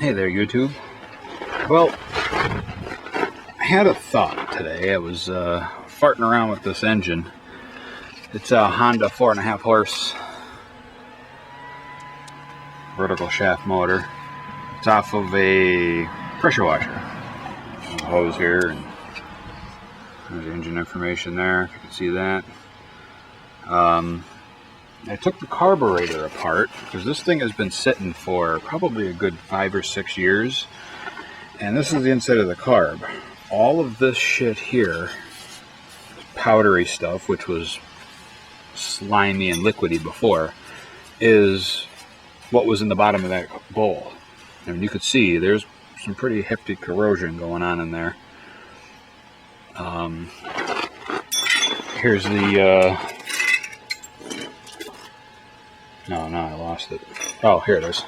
Hey there, YouTube. Well, I had a thought today. I was farting around with this engine. It's a Honda 4.5 horse vertical shaft motor. It's off of a pressure washer. There's a hose here, and there's engine information there, if you can see that. I took the carburetor apart because this thing has been sitting for probably a good 5 or 6 years. And this is the inside of the carb. All of this shit here, powdery stuff, which was slimy and liquidy before, is what was in the bottom of that bowl. And you could see there's some pretty hefty corrosion going on in there. Here's the no, I lost it. Oh, here it is.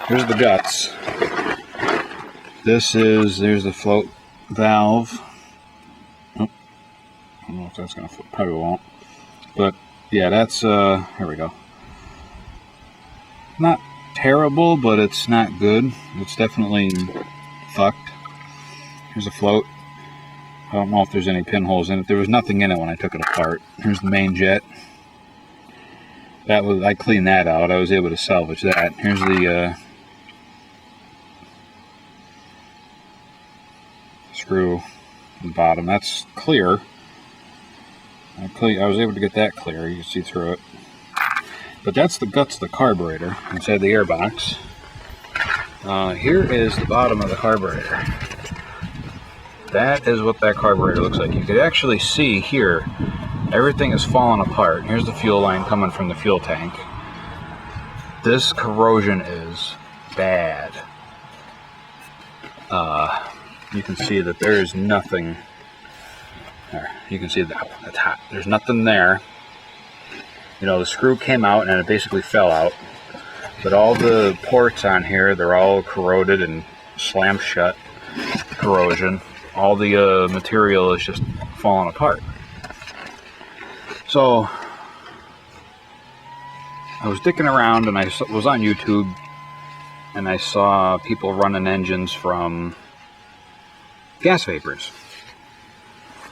Here's the guts. There's the float valve. Oh, I don't know if that's gonna float. Probably won't. But yeah, that's here we go. Not terrible, but it's not good. It's definitely fucked. Here's a float. I don't know if there's any pinholes in it. There was nothing in it when I took it apart. Here's the main jet. I cleaned that out. I was able to salvage that. Here's the screw in the bottom. That's clear. I was able to get that clear. You can see through it. But that's the guts of the carburetor inside the air box. Here is the bottom of the carburetor. That is what that carburetor looks like. You could actually see here, everything is falling apart. Here's the fuel line coming from the fuel tank. This corrosion is bad. You can see that there is nothing there. You can see that that's hot. There's nothing there. You know, the screw came out and it basically fell out. But all the ports on here, they're all corroded and slammed shut. Corrosion. All the material is just falling apart. So I was dicking around and I was on YouTube and I saw people running engines from gas vapors.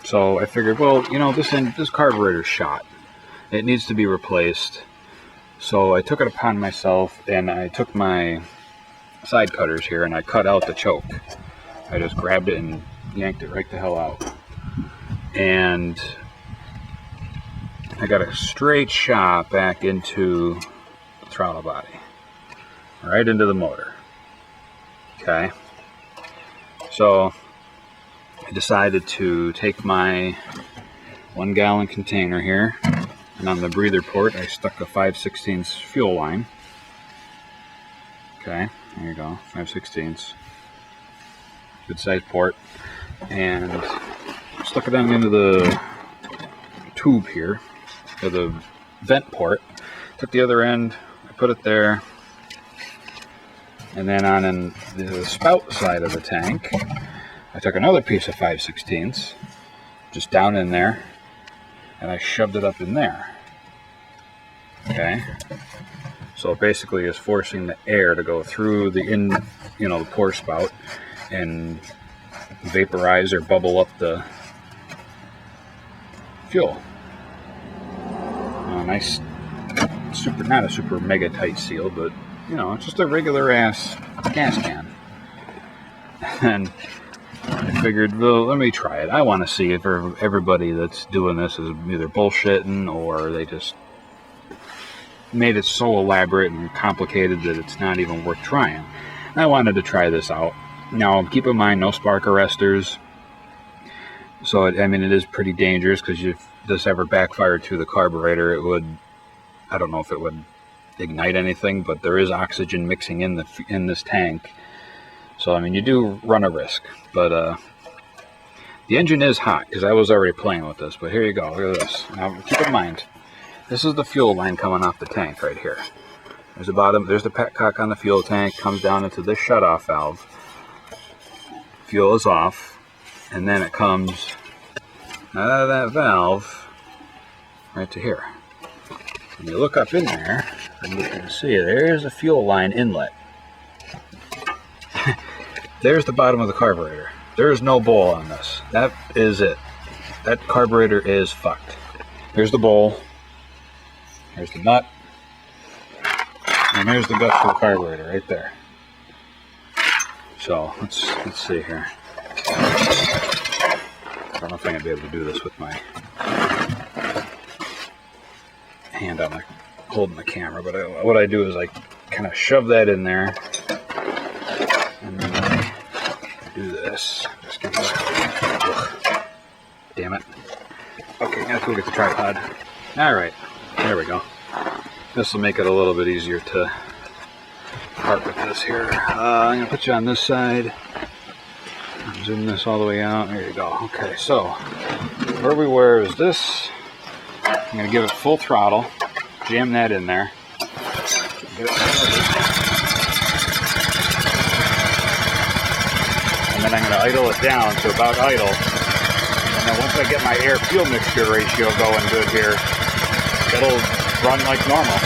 So I figured, well, you know, this carburetor's shot. It needs to be replaced. So I took it upon myself and I took my side cutters here and I cut out the choke. I just grabbed it and yanked it right the hell out. And I got a straight shot back into the throttle body. Right into the motor. Okay. So I decided to take my 1 gallon container here, and on the breather port I stuck a 5/16 fuel line. Okay, there you go, 5/16. Good size port. And stuck it on into the tube here, or the vent port. Took the other end, I put it there, and then on in the spout side of the tank, I took another piece of 5/16, just down in there, and I shoved it up in there. Okay, so it basically is forcing the air to go through the the pour spout and vaporize or bubble up the fuel. Nice, not a super mega tight seal, but you know, it's just a regular ass gas can. And I figured, well, let me try it. I want to see if everybody that's doing this is either bullshitting or they just made it so elaborate and complicated that it's not even worth trying. I wanted to try this out. Now, keep in mind, no spark arresters. So, it is pretty dangerous because if this ever backfired to the carburetor, it would, I don't know if it would ignite anything, but there is oxygen mixing in this tank. So, you do run a risk. But the engine is hot because I was already playing with this. But here you go. Look at this. Now, keep in mind, this is the fuel line coming off the tank right here. There's the bottom. There's the petcock on the fuel tank. Comes down into this shutoff valve. Fuel is off, and then it comes out of that valve right to here. When you look up in there, and you can see there's a fuel line inlet. there's the bottom of the carburetor. There is no bowl on this. That is it. That carburetor is fucked. Here's the bowl. Here's the nut. And here's the guts for the carburetor right there. So let's see here. I don't know if I'm gonna be able to do this with my hand on the holding the camera, but what I do is I kind of shove that in there, and then I do this. Just get that. Damn it. Okay, I have to go get the tripod. All right, there we go. This will make it a little bit easier to part with this here. I'm gonna put you on this side. Zoom this all the way out. There you go. Okay, so where we were is this. I'm gonna give it full throttle. Jam that in there. Get it started. And then I'm gonna idle it down to about idle. And then once I get my air-fuel mixture ratio going good here, it'll run like normal.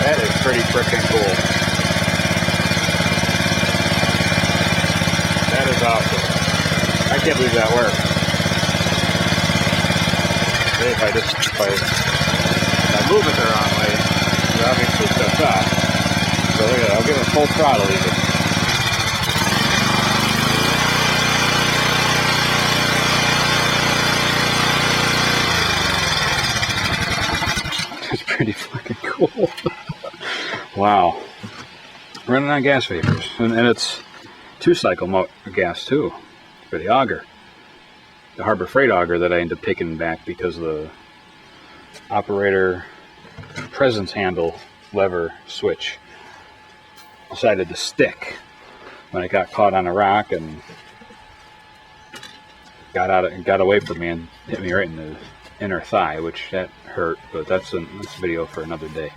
That is pretty freaking cool. That is awesome. I can't believe that worked. If I move it the wrong way, it obviously shuts off. So look at that, I'll give it full throttle even. It's pretty fucking cool. Wow. Running on gas vapors. And it's 2-cycle gas too, for the auger. The Harbor Freight auger that I ended up taking back because the operator presence handle lever switch decided to stick when it got caught on a rock and got away from me and hit me right in the inner thigh, which that hurt, but that's a video for another day.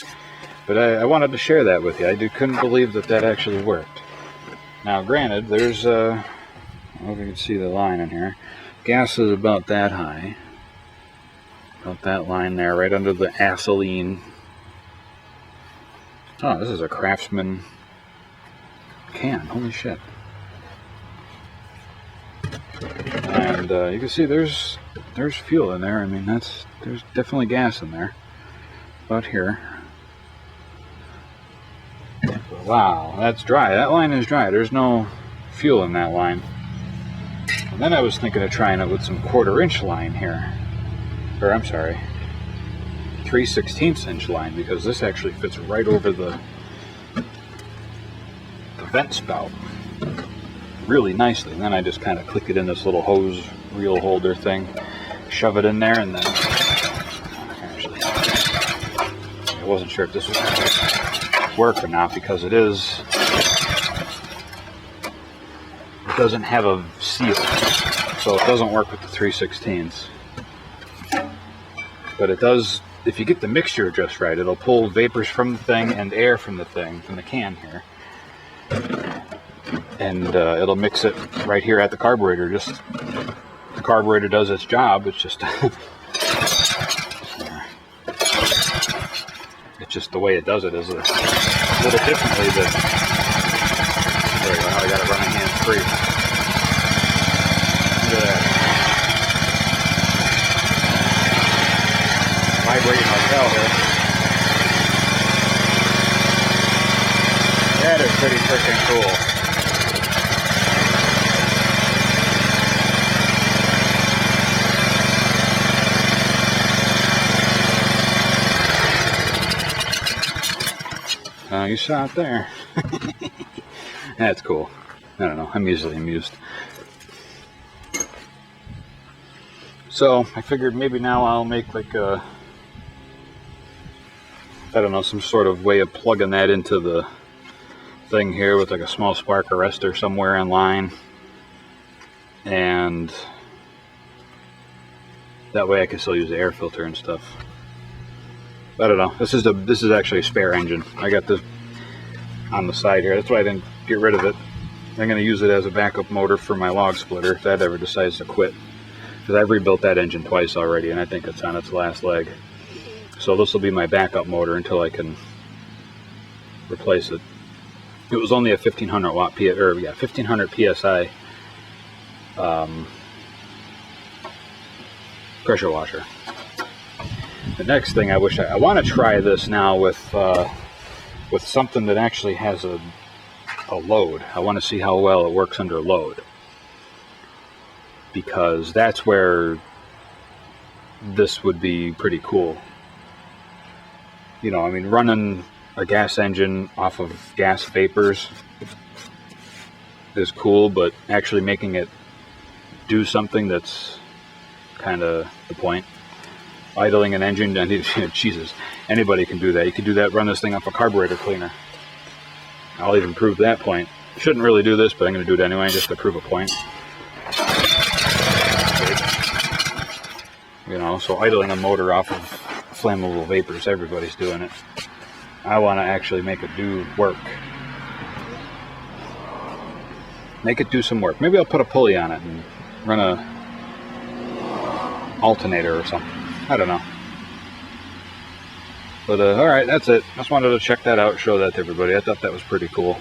But I wanted to share that with you. I couldn't believe that actually worked. Now granted, there's I don't know if you can see the line in here. Gas is about that high. About that line there, right under the acetylene. Oh, this is a Craftsman can. Holy shit. And you can see there's fuel in there. I mean, there's definitely gas in there. About here. Wow, that's dry. That line is dry. There's no fuel in that line. And then I was thinking of trying it with some 1/4-inch line here. Or I'm sorry, 3/16 inch line, because this actually fits right over the vent spout really nicely. And then I just kind of click it in this little hose reel holder thing, shove it in there, and then actually, I wasn't sure if this would work or not, because it doesn't have a seal, so it doesn't work with the 3/16. But it does, if you get the mixture just right, it'll pull vapors from the thing and air from the thing, from the can here. And it'll mix it right here at the carburetor. Just, the carburetor does its job, it's just, it's just the way it does it is a little differently than, there we go, now I got it running hands-free. Look at that. Vibrating like hell here. That is pretty freaking cool. You saw it there. That's cool. I don't know. I'm easily amused. So I figured maybe now I'll make like a, I don't know, some sort of way of plugging that into the thing here with like a small spark arrestor somewhere in line, and that way I can still use the air filter and stuff. I don't know. This is actually a spare engine. I got this on the side here. That's why I didn't get rid of it. I'm going to use it as a backup motor for my log splitter if that ever decides to quit, because I've rebuilt that engine twice already and I think it's on its last leg. So this will be my backup motor until I can replace it. It was only a 1500 watt 1500 psi pressure washer. The next thing I want to try this now with something that actually has a load. I want to see how well it works under load, because that's where this would be pretty cool. You know, I mean, running a gas engine off of gas vapors is cool, but actually making it do something, that's kind of the point. Idling an engine, Jesus, anybody can do that. You can do that, run this thing off a carburetor cleaner. I'll even prove that point. Shouldn't really do this, but I'm going to do it anyway, just to prove a point. You know, so idling a motor off of flammable vapors, everybody's doing it. I want to actually make it do work. Make it do some work. Maybe I'll put a pulley on it and run a alternator or something. I don't know. But alright, that's it. Just wanted to check that out, show that to everybody. I thought that was pretty cool.